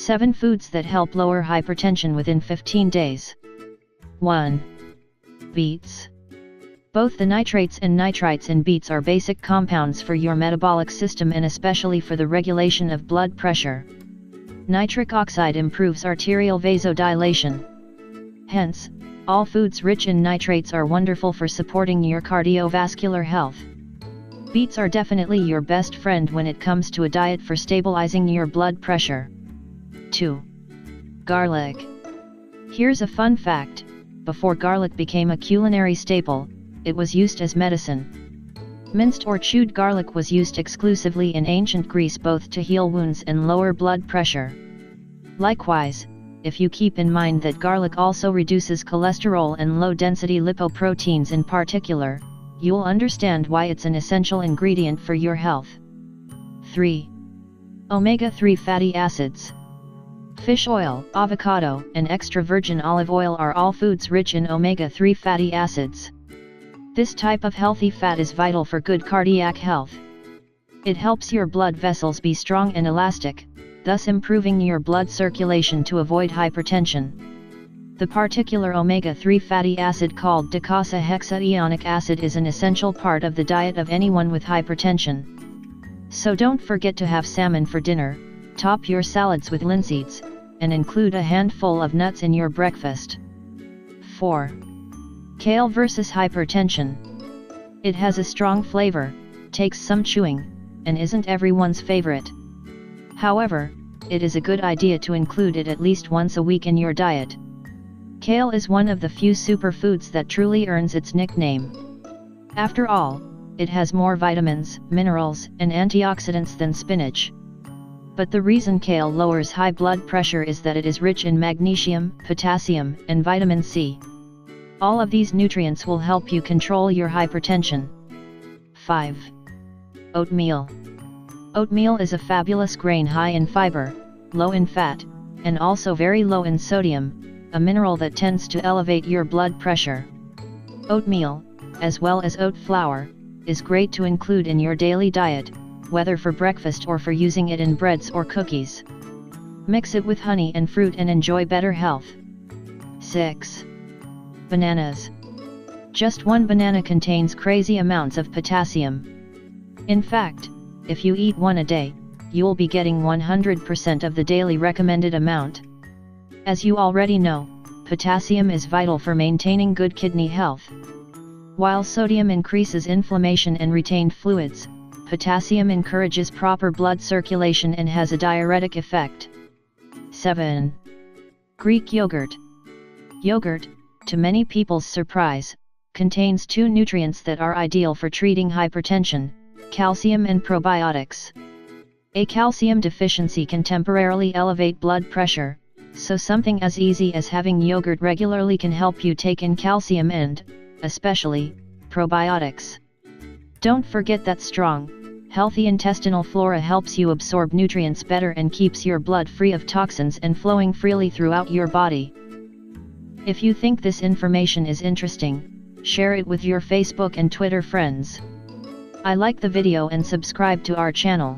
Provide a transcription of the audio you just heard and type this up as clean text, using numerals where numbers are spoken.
7 foods that help lower hypertension within 15 days. 1. Beets. Both the nitrates and nitrites in beets are basic compounds for your metabolic system and especially for the regulation of blood pressure. Nitric oxide improves arterial vasodilation. Hence, all foods rich in nitrates are wonderful for supporting your cardiovascular health. Beets are definitely your best friend when it comes to a diet for stabilizing your blood pressure. 2. Garlic. Here's a fun fact: before garlic became a culinary staple, it was used as medicine. Minced or chewed garlic was used exclusively in ancient Greece both to heal wounds and lower blood pressure. Likewise, if you keep in mind that garlic also reduces cholesterol and low-density lipoproteins in particular, you'll understand why it's an essential ingredient for your health. 3. Omega-3 fatty acids. Fish oil, avocado, and extra virgin olive oil are all foods rich in omega-3 fatty acids. This type of healthy fat is vital for good cardiac health. It helps your blood vessels be strong and elastic, thus improving your blood circulation to avoid hypertension. The particular omega-3 fatty acid called docosahexaenoic acid is an essential part of the diet of anyone with hypertension. So don't forget to have salmon for dinner, top your salads with linseeds, and include a handful of nuts in your breakfast. 4. Kale versus hypertension. It has a strong flavor, takes some chewing, and isn't everyone's favorite. However, it is a good idea to include it at least once a week in your diet. Kale is one of the few superfoods that truly earns its nickname. After all, it has more vitamins, minerals, and antioxidants than spinach. But the reason kale lowers high blood pressure is that it is rich in magnesium, potassium, and vitamin C. All of these nutrients will help you control your hypertension. 5. Oatmeal. Oatmeal is a fabulous grain high in fiber, low in fat, and also very low in sodium, a mineral that tends to elevate your blood pressure. Oatmeal, as well as oat flour, is great to include in your daily diet, whether for breakfast or for using it in breads or cookies. Mix it with honey and fruit and enjoy better health. 6. Bananas. Just one banana contains crazy amounts of potassium. In fact, if you eat one a day, you'll be getting 100% of the daily recommended amount. As you already know, potassium is vital for maintaining good kidney health. While sodium increases inflammation and retained fluids, potassium encourages proper blood circulation and has a diuretic effect. 7. Greek yogurt. Yogurt, to many people's surprise, contains 2 nutrients that are ideal for treating hypertension: calcium and probiotics. A calcium deficiency can temporarily elevate blood pressure, so something as easy as having yogurt regularly can help you take in calcium and, especially, probiotics. Don't forget that strong, healthy intestinal flora helps you absorb nutrients better and keeps your blood free of toxins and flowing freely throughout your body. If you think this information is interesting, share it with your Facebook and Twitter friends. I like the video and subscribe to our channel.